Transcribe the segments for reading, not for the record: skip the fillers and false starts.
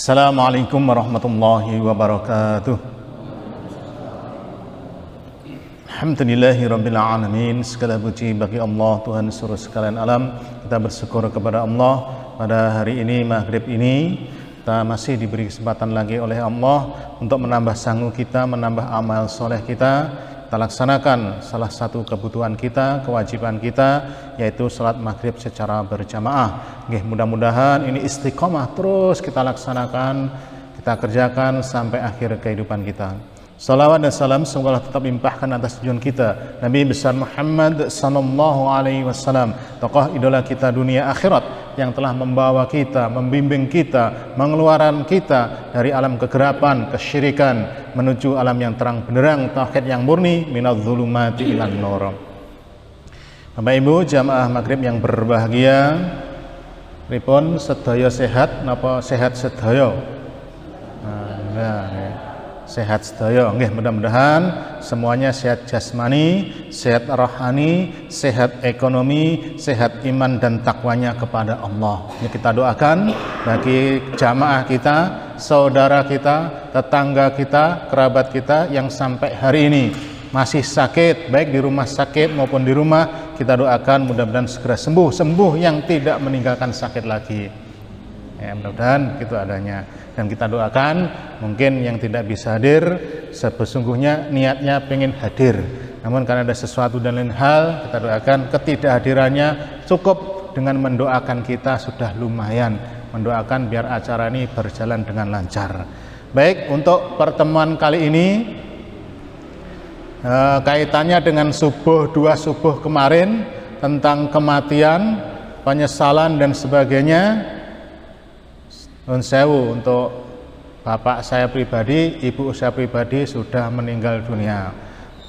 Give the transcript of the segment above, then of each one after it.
Assalamualaikum warahmatullahi wabarakatuh. Alhamdulillahirabbil alamin. Segala puji bagi Allah, Tuhan seluruh sekalian alam. Kita bersyukur kepada Allah pada hari ini, maghrib ini kita masih diberi kesempatan lagi oleh Allah untuk menambah sanggup kita, menambah amal soleh kita. Kita laksanakan salah satu kebutuhan kita, kewajiban kita, yaitu salat maghrib secara berjamaah. Mudah-mudahan ini istiqomah terus kita laksanakan, kita kerjakan sampai akhir kehidupan kita. Salawat dan salam semoga Allah tetap limpahkan atas tujuan kita, Nabi besar Muhammad sallallahu alaihi wasallam, tokoh idola kita dunia akhirat yang telah membawa kita, membimbing kita, mengeluarkan kita dari alam kegelapan, kesyirikan menuju alam yang terang benderang, tauhid yang murni, minadz zulumati ilan nur. Bapak Ibu jamaah maghrib yang berbahagia, pripun sedaya sehat napa sehat sedaya? Sehat sedaya. Mudah-mudahan semuanya sehat jasmani, sehat rohani, sehat ekonomi, sehat iman dan takwanya kepada Allah. Ini kita doakan bagi jamaah kita, saudara kita, tetangga kita, kerabat kita yang sampai hari ini masih sakit, baik di rumah sakit maupun di rumah. Kita doakan mudah-mudahan segera sembuh yang tidak meninggalkan sakit lagi. Mudah-mudahan itu adanya. Dan kita doakan mungkin yang tidak bisa hadir sesungguhnya niatnya pengen hadir, namun karena ada sesuatu dan lain hal, kita doakan ketidakhadirannya cukup dengan mendoakan kita sudah lumayan, mendoakan biar acara ini berjalan dengan lancar. Baik, untuk pertemuan kali ini kaitannya dengan dua subuh kemarin tentang kematian, penyesalan dan sebagainya. Nun sewu, untuk bapak saya pribadi, ibu saya pribadi sudah meninggal dunia.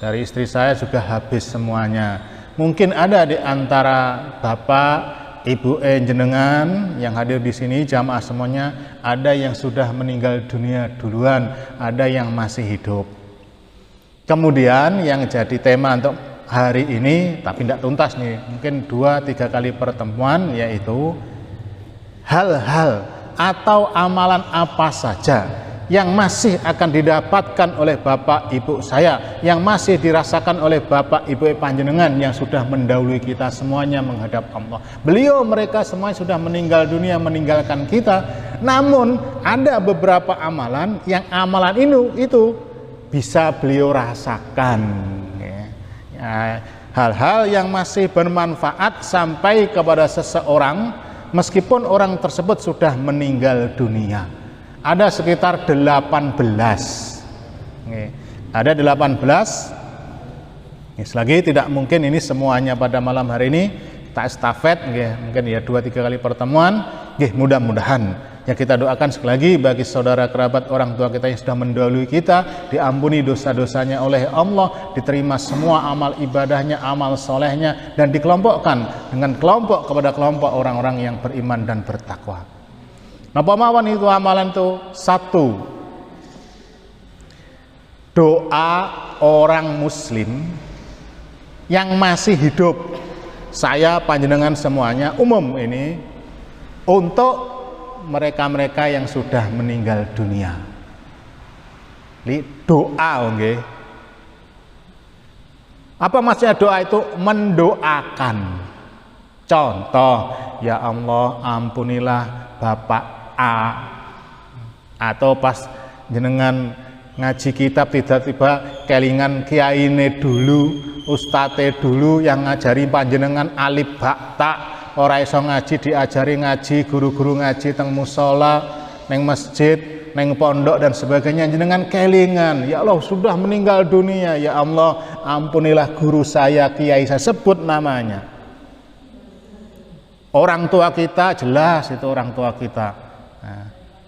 Dari istri saya juga habis semuanya. Mungkin ada di antara bapak, ibu jenengan yang hadir di sini, jamaah semuanya, ada yang sudah meninggal dunia duluan, ada yang masih hidup. Kemudian yang jadi tema untuk hari ini, tapi tidak tuntas nih, mungkin 2-3 kali pertemuan, yaitu hal-hal atau amalan apa saja yang masih akan didapatkan oleh bapak ibu saya, yang masih dirasakan oleh bapak ibu panjenengan yang sudah mendahului kita semuanya menghadap Allah. Mereka semua sudah meninggal dunia, meninggalkan kita. Namun ada beberapa amalan yang amalan itu bisa beliau rasakan. Hal-hal yang masih bermanfaat sampai kepada seseorang meskipun orang tersebut sudah meninggal dunia. Ada sekitar 18. Ada 18. Selagi tidak mungkin ini semuanya pada malam hari ini, kita estafet, mungkin ya 2-3 kali pertemuan. Mudah-mudahan ya kita doakan sekali lagi bagi saudara kerabat orang tua kita yang sudah mendahului kita, diampuni dosa-dosanya oleh Allah, diterima semua amal ibadahnya, amal solehnya, dan dikelompokkan dengan kelompok kepada kelompok orang-orang yang beriman dan bertakwa. Napa mawon itu amalan itu? 1. Doa orang muslim yang masih hidup, saya panjenengan semuanya umum ini, untuk mereka-mereka yang sudah meninggal dunia. Doa, nggih. Apa maksudnya doa itu? Mendoakan. Contoh, ya Allah ampunilah Bapak A. Atau pas jenengan ngaji kitab tiba-tiba kelingan kiyaine dulu, ustate dulu yang ngajari panjenengan alif ba ta. Ora iso ngaji diajari ngaji, guru-guru ngaji teng musola, neng masjid, neng pondok dan sebagainya, jenengan kelingan, ya Allah sudah meninggal dunia, ya Allah ampunilah guru saya, kiai saya, sebut namanya. Orang tua kita jelas itu orang tua kita.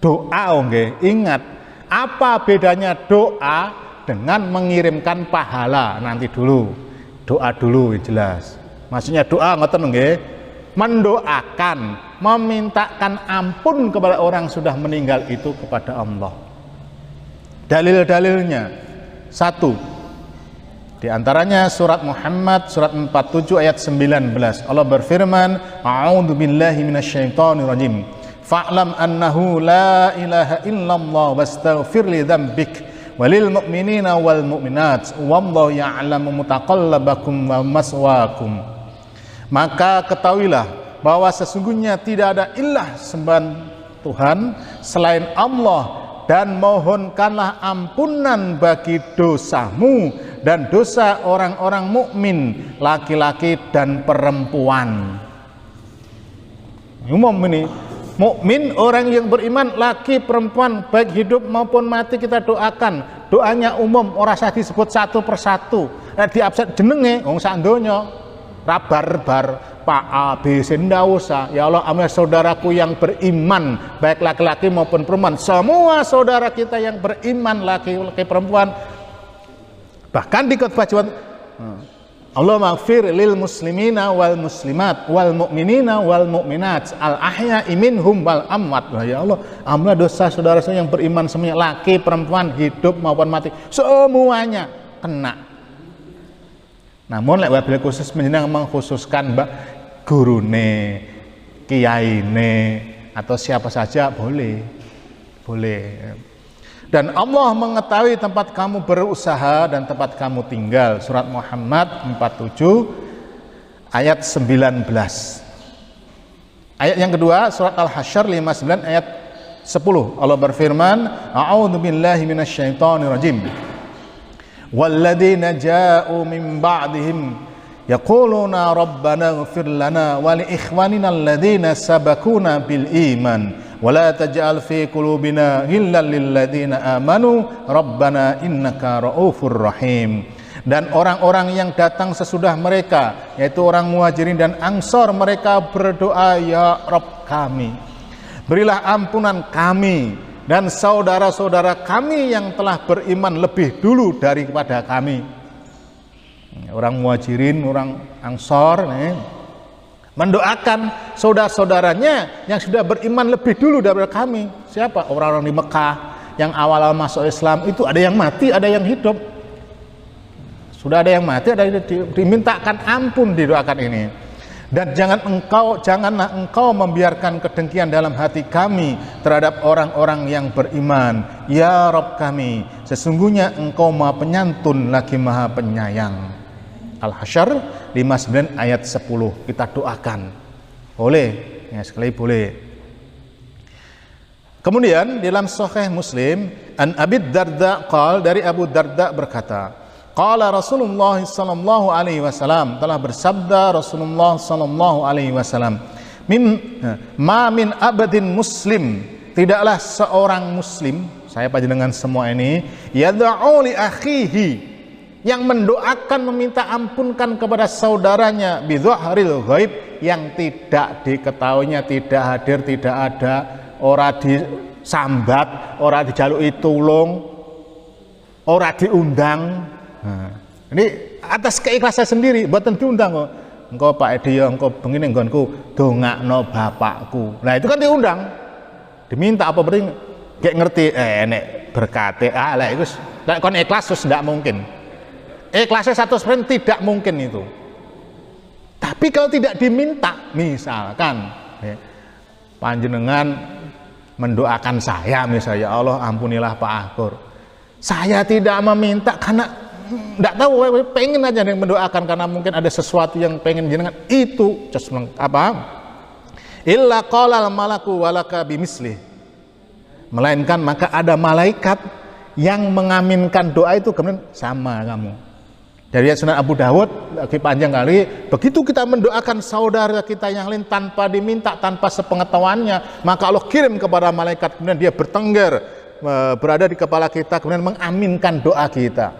Doa ingat, apa bedanya doa dengan mengirimkan pahala? Nanti dulu, doa dulu jelas. Maksudnya doa ngoten nggih, mendoakan, memintakan ampun kepada orang sudah meninggal itu kepada Allah. Dalil-dalilnya 1, di antaranya surat Muhammad surat 47 ayat 19. Allah berfirman, a'udzubillahi minasyaitonirrajim. fa'lam annahu la ilaha illallah wastaghfir li dzambik walil mu'minina wal mu'minat wallahu ya'lamu mutaqallabakum wa maswaakum. Maka ketahuilah bahwa sesungguhnya tidak ada ilah sembahan Tuhan selain Allah, dan mohonkanlah ampunan bagi dosamu dan dosa orang-orang mukmin laki-laki dan perempuan. Umum ini, mukmin orang yang beriman laki perempuan baik hidup maupun mati kita doakan. Doanya umum, ora usah disebut satu persatu. Di absen jenenge wong sak donya ra barbar Pak A B C ndak usah. Ya Allah, ampunilah saudaraku yang beriman baik laki-laki maupun perempuan. Semua saudara kita yang beriman laki-laki perempuan. Bahkan di khotbah Jumat, Allah maghfir lil muslimina wal muslimat wal mu'minina wal mu'minat al ahya'i minhum wal amwat. Ya Allah, ampunilah dosa saudara saya yang beriman semuanya, laki perempuan hidup maupun mati, semuanya kena. Namun lek wabil khusus menjenengan mengkhususkan mbak gurune, kiyaine atau siapa saja boleh. Dan Allah mengetahui tempat kamu berusaha dan tempat kamu tinggal. Surat Muhammad 47 ayat 19. Ayat yang kedua surat Al-Hasyr 59 ayat 10. Allah berfirman, a'udzubillahi minasyaitonirrajim. Walladzina ja'u min ba'dihim yaquluna rabbana ighfir lana wa li ikhwanina alladzina sabaquna bil iman wa la taj'al fi qulubina ghillan lil ladzina amanu rabbana innaka ra'ufur rahim. Dan orang-orang yang datang sesudah mereka, yaitu orang Muhajirin dan Ansor, mereka berdoa, ya Rabb kami, berilah ampunan kami dan saudara-saudara kami yang telah beriman lebih dulu daripada kami. Orang Muhajirin, orang Ansor mendoakan saudara-saudaranya yang sudah beriman lebih dulu daripada kami. Siapa? Orang-orang di Mekah yang awal-awal masuk Islam itu ada yang mati, ada yang hidup. Sudah ada yang mati, ada yang dimintakan ampun, didoakan ini. Dan janganlah engkau membiarkan kedengkian dalam hati kami terhadap orang-orang yang beriman. Ya Rabb kami, sesungguhnya engkau maha penyantun lagi maha penyayang. Al-Hasyr 59 ayat 10. Kita doakan. Boleh, ya sekali boleh. Kemudian dalam Sahih Muslim, an Abi Darda qala, dari Abu Darda berkata, qala Rasulullah sallallahu alaihi wasallam, telah bersabda Rasulullah sallallahu alaihi wasallam, ma min abadin muslim, tidaklah seorang muslim, saya panjenengan semua ini, yad'u li akhihi, yang mendoakan meminta ampunkan kepada saudaranya bidzahril ghaib, yang tidak diketahuinya, tidak hadir, tidak ada, ora disambat, ora dijaluki tulung, ora diundang. Nah, ini atas keikhlasan sendiri, buatan diundang kok. Engkau Pak Edi, engkau begini nggonku dongakno bapakku. Nah itu kan diundang, diminta apa berarti kayak ngerti nek berkate lah itu kon ikhlas terus tidak mungkin. Ikhlasnya 100% tidak mungkin itu. Tapi kalau tidak diminta, misalkan panjenengan mendoakan saya misalnya, ya Allah ampunilah Pak Akur, saya tidak meminta karena tidak tahu, pengen aja yang mendoakan karena mungkin ada sesuatu yang pengen jenengan itu apa? Illa qalal malaku walaka bimisli, melainkan maka ada malaikat yang mengaminkan doa itu kemudian sama kamu. Dari Sunan Abu Dawud lagi panjang kali, begitu kita mendoakan saudara kita yang lain tanpa diminta, tanpa sepengetahuannya, maka Allah kirim kepada malaikat, kemudian dia bertengger berada di kepala kita, kemudian mengaminkan doa kita.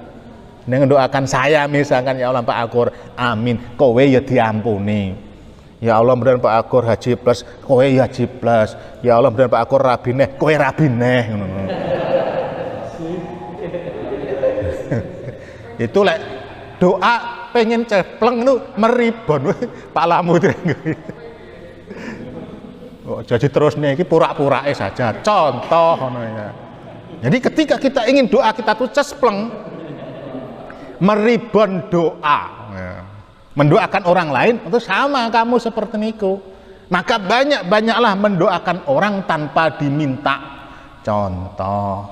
Dengan doakan saya misalkan, ya Allah Pak Akur, amin, kowe ya diampuni. Ya Allah mudah Pak Akur haji plus, kowe ya haji plus. Ya Allah mudah Pak Akur rabineh, kowe rabineh. Itu like doa pengen cepleng itu meribon Pak Lamu itu. Oh, jadi terus nih pura-pura saja contoh ya. Jadi ketika kita ingin doa kita tuh cespleng, meribon doa ya. Mendoakan orang lain itu sama kamu seperti niku. Maka banyak-banyaklah mendoakan orang tanpa diminta. Contoh,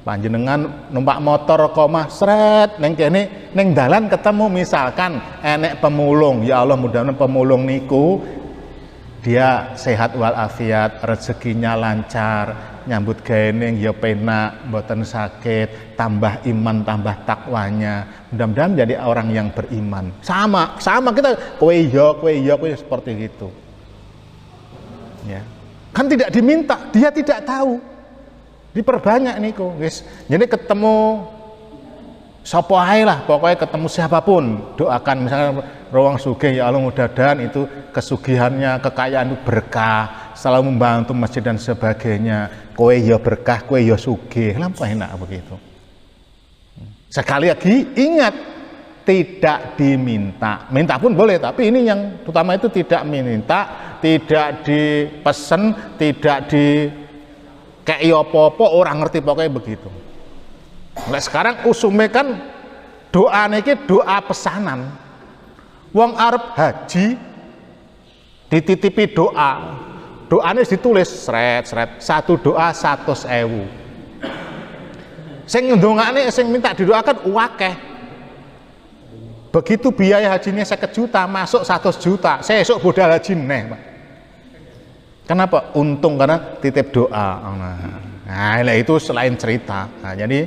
panjenengan numpak motor komah sret neng kene neng dalan ketemu misalkan enek pemulung, ya Allah mudah-mudahan pemulung niku dia sehat walafiat, rezekinya lancar, nyambut gawe ya penak, mboten sakit, tambah iman, tambah takwanya. Mudah-mudahan jadi orang yang beriman. Sama kita kowe seperti itu. Ya. Kan tidak diminta, dia tidak tahu. Diperbanyak niku, guys. Jadi ketemu sapa ae lah, pokoknya ketemu siapapun, doakan misalnya ruang sugih, ya Allah mudah-mudahan itu kesugihannya, kekayaan itu berkah, selalu membantu masjid dan sebagainya. Kowe ya berkah, kowe ya sugih. Lampu enak begitu. Sekali lagi ingat, tidak diminta. Minta pun boleh, tapi ini yang utama itu tidak minta, tidak dipesen, tidak di kayak apa-apa, orang ngerti pokoknya begitu. Nah, sekarang usume kan doa niki doa pesanan. Wong arep haji dititipi doa. Doane ditulis sret satu doa 100.000. Sing ndongakne sing minta didoakan akeh. Begitu biaya hajinya 50 juta, masuk 100 juta. Sesuk budal haji neh, Pak. Kenapa? Untung karena titip doa. Nah, itu selain cerita. Nah, jadi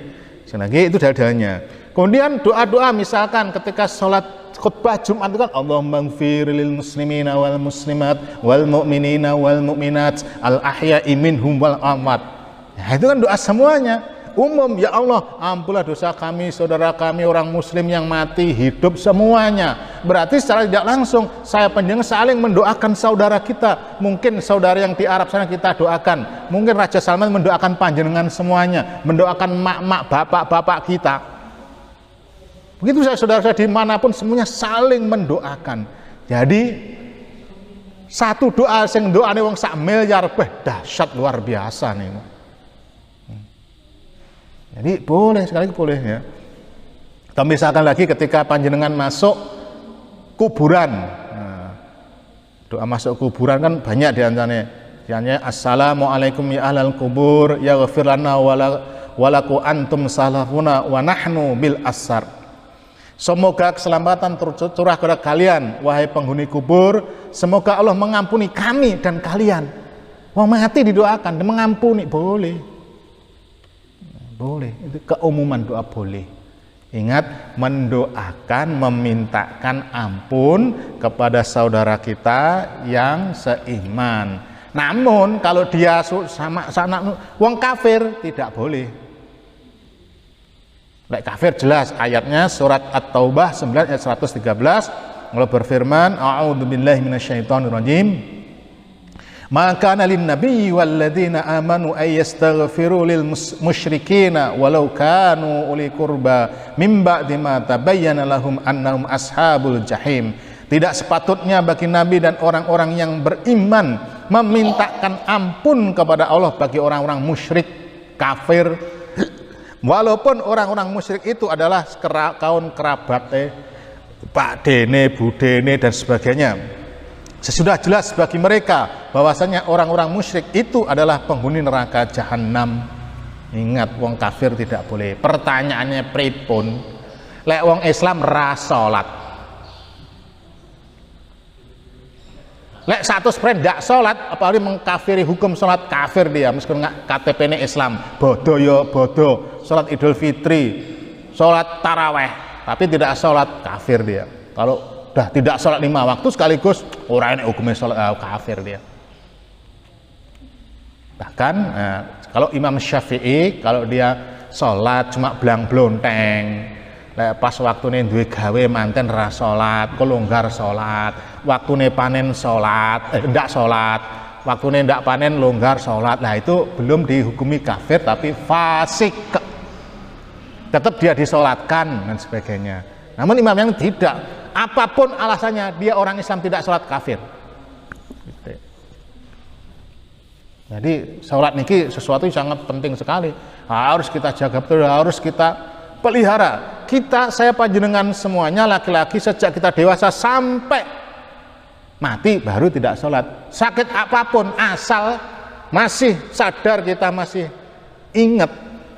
lagi itu dadanya. Kemudian doa-doa misalkan ketika sholat khutbah Jumat itu kan Allahumma ighfir lil muslimina wal muslimat wal mu'minina wal mu'minat al ahya'i minhum wal amwat. Nah, itu kan doa semuanya umum. Ya Allah, ampunlah dosa kami, saudara kami orang muslim yang mati, hidup semuanya. Berarti secara tidak langsung saya panjenengan saling mendoakan saudara kita. Mungkin saudara yang di Arab sana kita doakan, mungkin Raja Salman mendoakan panjenengan semuanya, mendoakan mak-mak, bapak-bapak kita. Begitu saudara-saudara dimanapun semuanya saling mendoakan. Jadi satu doa sing doane wong sak miliar dahsyat luar biasa nih. Jadi boleh, sekali boleh ya. Atau misalkan lagi ketika panjenengan masuk kuburan, nah, doa masuk kuburan kan banyak diantaranya. Assalamualaikum ya ahlal kubur, ya ghafir lana walaku antum salafuna wa nahnu bil asar. Semoga keselamatan tercurah kepada kalian, wahai penghuni kubur. Semoga Allah mengampuni kami dan kalian. Wong mati didoakan, mengampuni boleh. Boleh, itu keumuman doa boleh. Ingat, mendoakan, memintakan ampun kepada saudara kita yang seiman. Namun kalau dia sama wong kafir tidak boleh. Lek kafir jelas ayatnya surat At-Taubah 9 ayat 113. Allah berfirman, a'udzubillahi minasyaitonirrajim. Maka nalin nabi walladzina amanu ayyastaghfiru lil musyrikina walau kanu uli qurba mim ba'di ma tabayyana lahum annahum ashabul jahim. Tidak sepatutnya bagi nabi dan orang-orang yang beriman memintakan ampun kepada Allah bagi orang-orang musyrik kafir, walaupun orang-orang musyrik itu adalah kaum kerabat Pak Dene, Bu Dene dan sebagainya. Sesudah jelas bagi mereka bahwasanya orang-orang musyrik itu adalah penghuni neraka jahanam. Ingat, wong kafir tidak boleh. Pertanyaannya pripun? Lek wong Islam ra salat. Lek 100% ndak salat, apalagi mengkafiri hukum salat, kafir dia meskipun KTP-nya Islam. Bodoh ya bodoh. Salat Idul Fitri, salat taraweh, tapi tidak salat, kafir dia. Kalau dah tidak sholat 5 waktu sekaligus orang ini hukumnya sholat kafir dia. Bahkan kalau Imam Syafi'i kalau dia sholat cuma belang blonteng, pas waktu ini duwe gawe manten ra sholat, kelonggar sholat, waktu ini panen sholat, ndak sholat, waktu ini ndak panen longgar sholat, nah itu belum dihukumi kafir tapi fasik, tetap dia disolatkan dan sebagainya. Namun imam yang tidak, apapun alasannya dia orang Islam tidak sholat, kafir. Jadi sholat niki sesuatu yang sangat penting sekali, harus kita jaga betul, harus kita pelihara. Saya panjenengan semuanya laki-laki sejak kita dewasa sampai mati baru tidak sholat. Sakit apapun asal masih sadar, kita masih ingat,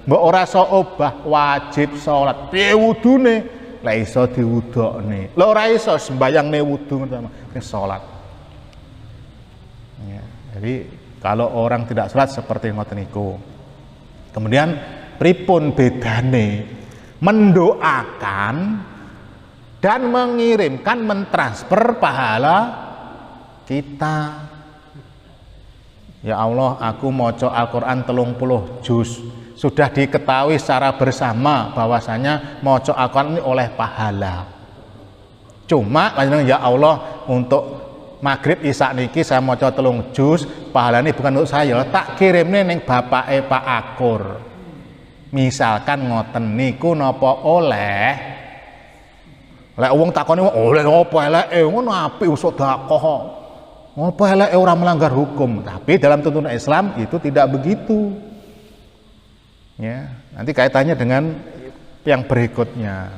mbok ora iso obah wajib sholat. Piye wudune? Lah iso diwudokne. Lah ora iso sembayangne wudu sing sholat. Ya, jadi kalau orang tidak sholat seperti ngoten niku. Kemudian pripun bedane mendoakan dan mengirimkan, mentransfer pahala kita. Ya Allah, aku maca Al-Quran 30 juz. Sudah diketahui secara bersama bahwasanya maca Al-Quran ini oleh pahala. Cuma ya Allah, untuk maghrib isya niki saya maca 3 juz, pahala ini bukan untuk saya, tak kirimne ning bapake Pak Akur. Misalkan ngoten niku napa oleh? Lek wong takoni oleh apa eleke, ngono apik sedekah. Apa eleke ora melanggar hukum, tapi dalam tuntunan Islam itu tidak begitu. Ya, nanti kaitannya dengan yang berikutnya.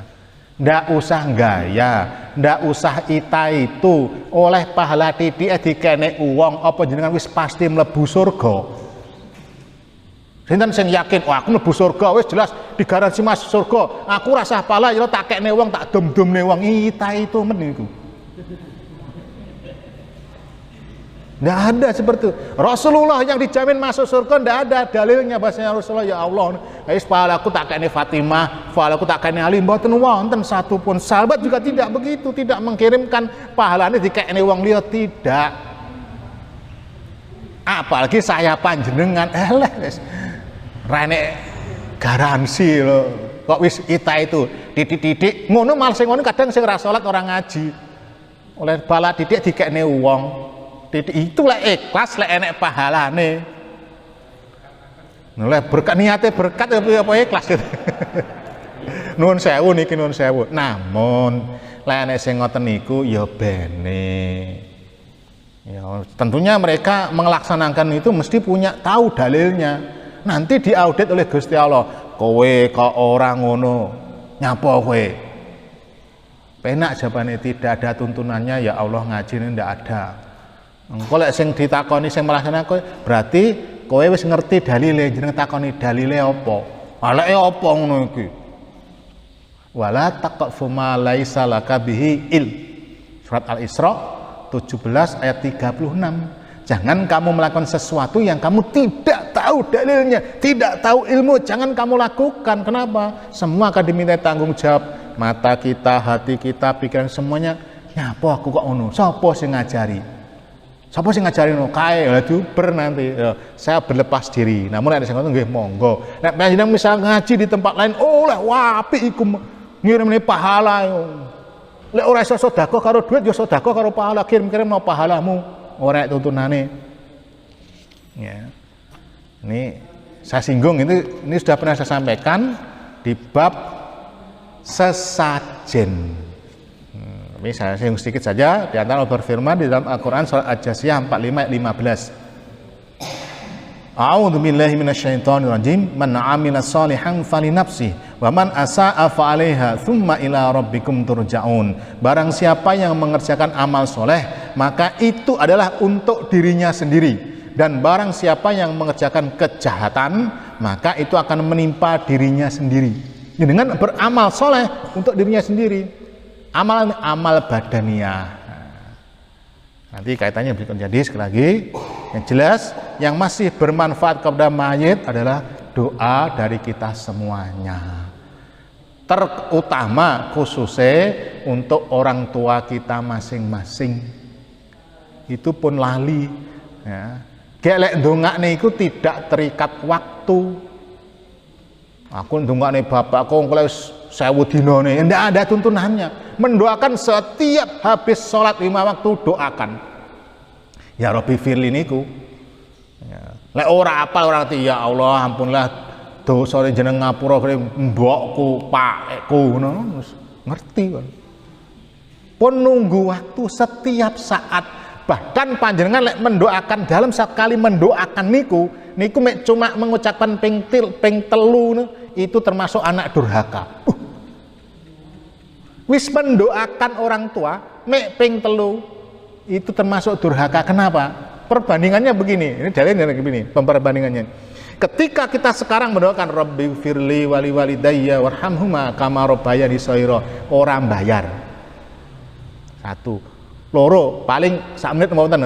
Ndak usah gaya, ndak usah itu oleh pahala titik dikenek uang, apa jenengan wis pasti mlebu surga. Sinten sing yakin, wah aku mlebu surga, wis jelas digaransi masuk surga. Aku rasa pahala ya tak kekne wong, tak dom-domne wong, itu meniku. Nggak ada seperti itu. Rasulullah yang dijamin masuk surga nggak ada dalilnya bahasanya Rasulullah, ya Allah, pahalaku tak kene Fatimah, pahalaku tak kene Ali, mboten wonten satu pun. Sahabat juga tidak begitu, tidak mengirimkan pahalanya dikene wong liya, tidak. Apalagi saya panjenengan wis rene garansi loh. Kok wis kita itu titik-titik ngono, malah sing ngono kadang sing ora salat ora ngaji. Oleh bala titik dikene wong. Itu lah ikhlas, lah enek pahalane. Lah berkat niate berkat apa ikhlas gitu. Nuwun sewu niki, nuwun sewu. Namun lah enek sing ngoten niku ya bene. Ya tentunya mereka melaksanakan itu mesti punya tahu dalilnya. Nanti diaudit oleh Gusti Allah. Kowe kok orang ngono, nyapa kowe? Penak jawabane, tidak ada tuntunannya ya Allah, ngaji ini ndak ada. Engko lek sing ditakoni sing melaksanakan berarti kowe wis ngerti dalile, jeneng takoni dalile apa? Aleke apa ngono iki? Wala taqfu ma laisa laka bihi il. Surat Al-Isra 17 ayat 36. Jangan kamu melakukan sesuatu yang kamu tidak tahu dalilnya, tidak tahu ilmu, jangan kamu lakukan. Kenapa? Semua akan diminta tanggung jawab. Mata kita, hati kita, pikiran, semuanya. Nyapa aku kok ngono? Sapa sing ngajari? Siapa sih ngajarin kae lah diuber nanti ya, saya berlepas diri. Namun ada sing ngono nggih monggo. Nek panjenengan misal ngaji di tempat lain, lah apik iku ngirimne pahala yo. Lek ora iso sedekah karo duit ya sedekah karo pahala, kirim-kirim no pahalamu. Ora tuntunane. Ya. Ini saya singgung, ini sudah pernah saya sampaikan di bab sesajen. Ini saya singgung sedikit saja. Di antara Allah berfirman di dalam Al-Quran surat Al-Jasiyah 45 ayat 15. A'udzu billahi minasyaitonir rajim. Man 'amila shalihan falinafsihi wa man asa'a fa 'alaiha tsumma ila rabbikum turja'un. Barang siapa yang mengerjakan amal soleh, maka itu adalah untuk dirinya sendiri, dan barang siapa yang mengerjakan kejahatan, maka itu akan menimpa dirinya sendiri. Dengan beramal soleh untuk dirinya sendiri. Amal badaniyah. Nanti kaitannya berikut. Jadi sekali lagi, yang jelas yang masih bermanfaat kepada mayit adalah doa dari kita semuanya. Terutama khususnya untuk orang tua kita masing-masing. Itu pun lali. Ya. Gelek ndongakne iku tidak terikat waktu. Aku ndongakne bapakku kalau 1000 dinane, ndak ada tuntunannya. Mendoakan setiap habis sholat 5 waktu, doakan. Ya Rabbi firli niku. Ya. Lek ora apal ora ngerti, ya Allah ampunlah dosane jeneng ngapura mbokku, pakku ngono, ngerti kan. Pun nunggu waktu setiap saat. Bahkan panjenengan lek mendoakan, dalam sekali mendoakan niku mek cuma mengucapkan ping telu itu termasuk anak durhaka. Wis mendoakan orang tua mek ping telu itu termasuk durhaka. Kenapa? Perbandingannya begini, ini dalilnya begini, perbandingannya. Ketika kita sekarang mendoakan Rabbi firli wali walidayya warhamhuma kama rabbayani shaghira, orang bayar. Satu. Loro, paling sak menit mboten,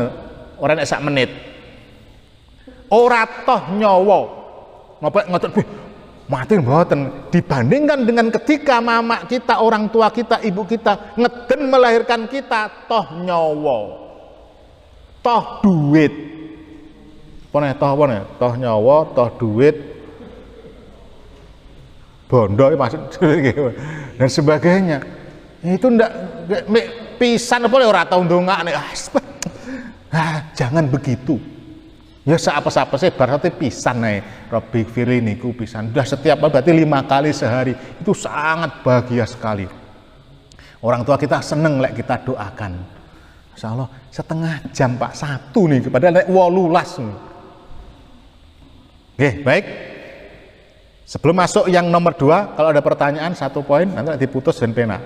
ora nek sak menit. Ora toh nyawa. Napa ngoten mati mboten, dibandingkan dengan ketika mama kita, orang tua kita, ibu kita ngeden melahirkan kita, toh nyawa. Toh duit. Toh nyawa, toh duit, bondo maksud dan sebagainya. Itu ndak pisan apa ora tau ndongakne. Jangan begitu. Ya apa-apa sih berarti pisan ae. Rabbi firli niku pisan. Sudah setiap berarti 5 kali sehari. Itu sangat bahagia sekali. Orang tua kita seneng lek kita doakan. Masyaallah, setengah jam Pak, 1 nih padahal lek 18. Oke, baik. Sebelum masuk yang nomor 2, kalau ada pertanyaan 1 poin nanti diputus dan pena.